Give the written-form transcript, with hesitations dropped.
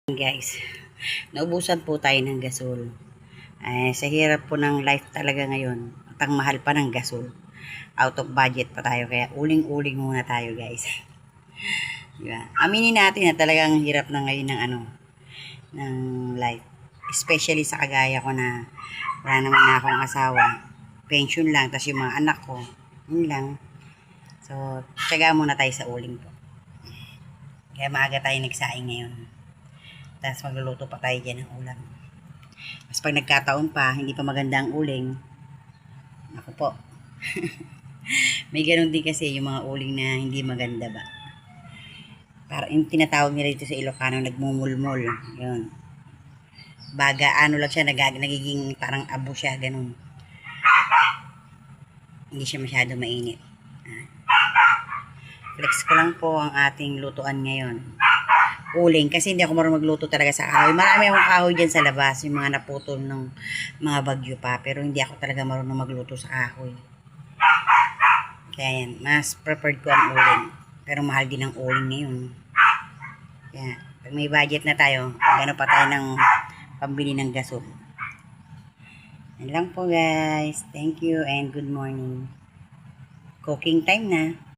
Guys, naubusan po tayo ng gasol. Sa hirap po ng life talaga ngayon, at ang mahal pa ng gasol. Out of budget pa tayo, kaya uling-uling muna tayo guys. Diba? Aminin natin na talagang hirap na ngayon ng life. Especially sa kagaya ko na wala naman na akong asawa. Pension lang, tas yung mga anak ko. Yun lang. So, tiyaga muna tayo sa uling po. Kaya maaga tayo nagsaing ngayon. Tapos magluluto pa tayo dyan ng ulam. Tapos pag nagkataon pa, hindi pa maganda ang uling, ako po. May ganun din kasi yung mga uling na hindi maganda ba. Parang yung tinatawag nila dito sa Ilocano, nagmumulmol. Yun. Baga, lang siya, nagiging parang abo siya, ganun. Hindi siya masyado mainit. Flex ko lang po ang ating lutuan ngayon. Uling, kasi hindi ako marunong magluto talaga sa kahoy. Marami akong kahoy dyan sa labas, yung mga naputol ng mga bagyo pa, pero hindi ako talaga marunong magluto sa kahoy. Kaya yan, mas preferred ko ang uling. Pero mahal din ang uling ngayon. Kaya, pag may budget na tayo, gano'n pa tayo ng pambili ng gasol. Yan lang po guys. Thank you and good morning. Cooking time na.